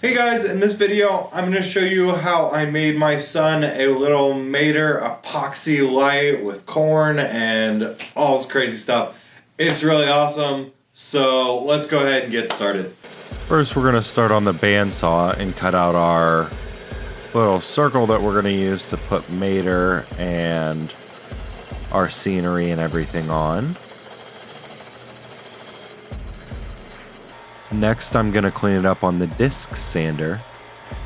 Hey guys, in this video I'm going to show you how I made my son a little Mater epoxy light with corn and all this crazy stuff. It's really awesome, so let's go ahead and get started. First we're going to start on the bandsaw and cut out our little circle that we're going to use to put Mater and our scenery and everything on. Next, I'm going to clean it up on the disc sander,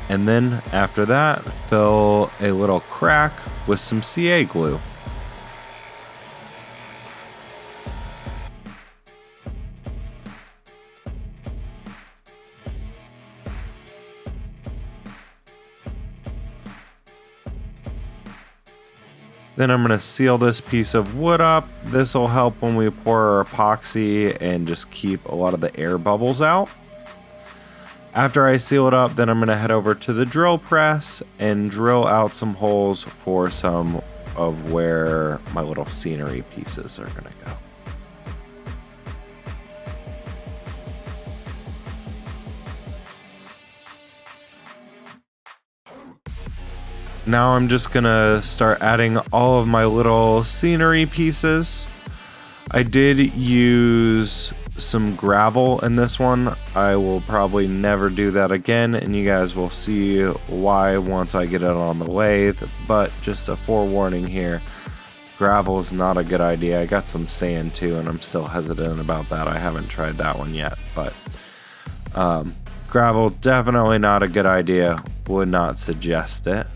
and then after that, fill a little crack with some CA glue. Then I'm going to seal this piece of wood up. This will help when we pour our epoxy and just keep a lot of the air bubbles out. After I seal it up, then I'm going to head over to the drill press and drill out some holes for some of where my little scenery pieces are going to go. Now I'm just gonna start adding all of my little scenery pieces. I did use some gravel in this one. I will probably never do that again, and you guys will see why once I get it on the lathe, but just a forewarning here, gravel is not a good idea. I got some sand too, and I'm still hesitant about that. I haven't tried that one yet, but gravel, definitely not a good idea. Would not suggest it.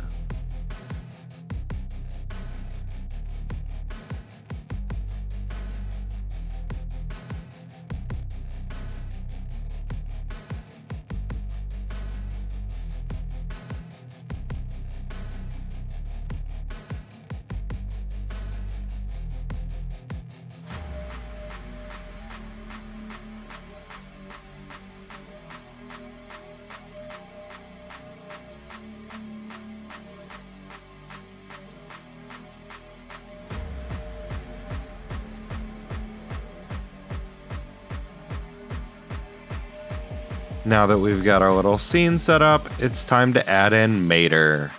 Now that we've got our little scene set up, it's time to add in Mater.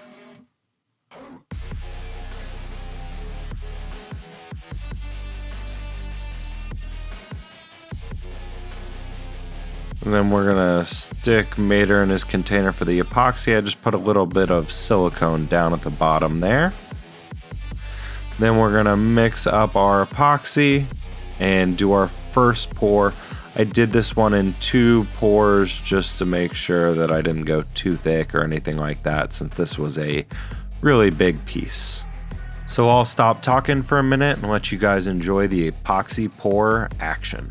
And then we're gonna stick Mater in his container for the epoxy. I just put a little bit of silicone down at the bottom there. Then we're gonna mix up our epoxy and do our first pour. I did this one in 2 pours just to make sure that I didn't go too thick or anything like that, since this was a really big piece. So I'll stop talking for a minute and let you guys enjoy the epoxy pour action.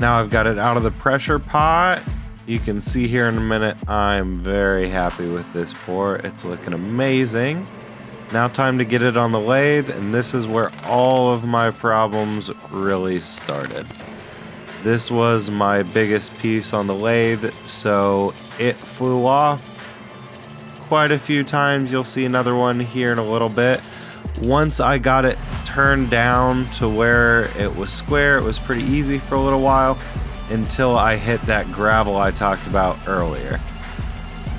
Now I've got it out of the pressure pot. You can see here in a minute, I'm very happy with this pour. It's looking amazing. Now time to get it on the lathe, and this is where all of my problems really started. This was my biggest piece on the lathe, so it flew off quite a few times. You'll see another one here in a little bit. Once I got it turned down to where it was square, it was pretty easy for a little while until I hit that gravel I talked about earlier.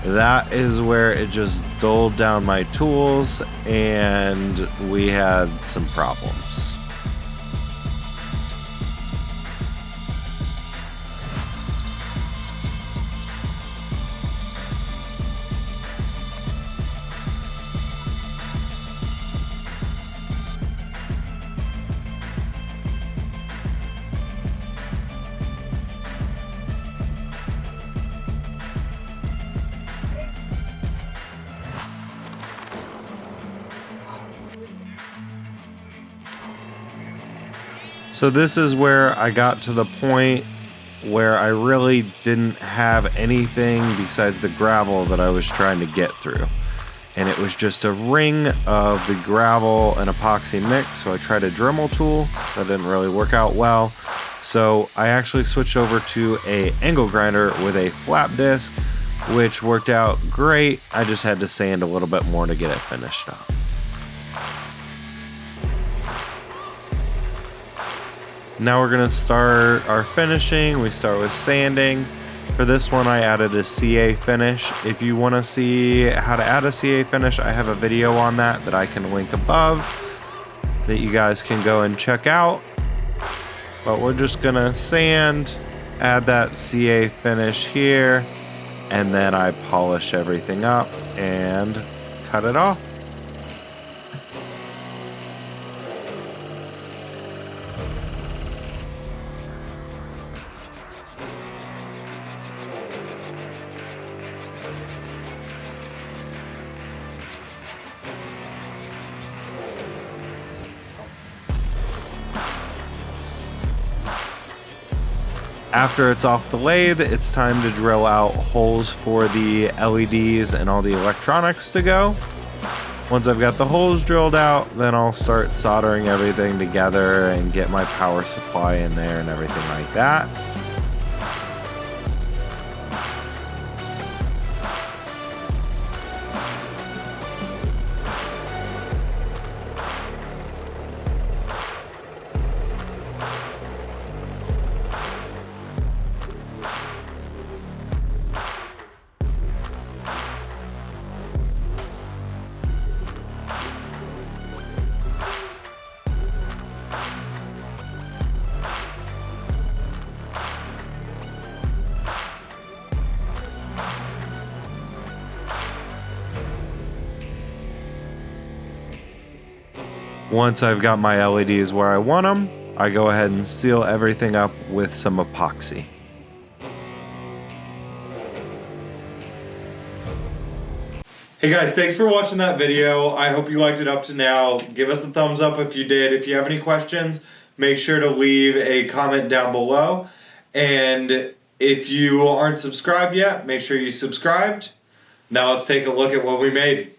That is where it just dulled down my tools and we had some problems. So this is where I got to the point where I really didn't have anything besides the gravel that I was trying to get through. And it was just a ring of the gravel and epoxy mix. So I tried a Dremel tool. That didn't really work out well. So I actually switched over to an angle grinder with a flap disc, which worked out great. I just had to sand a little bit more to get it finished up. Now we're gonna start our finishing. We start with sanding. For this one, I added a CA finish. If you wanna see how to add a CA finish, I have a video on that I can link above that you guys can go and check out. But we're just gonna sand, add that CA finish here, and then I polish everything up and cut it off. After it's off the lathe, it's time to drill out holes for the LEDs and all the electronics to go. Once I've got the holes drilled out, then I'll start soldering everything together and get my power supply in there and everything like that. Once I've got my LEDs where I want them, I go ahead and seal everything up with some epoxy. Hey guys, thanks for watching that video. I hope you liked it up to now. Give us a thumbs up if you did. If you have any questions, make sure to leave a comment down below. And if you aren't subscribed yet, make sure you subscribed. Now let's take a look at what we made.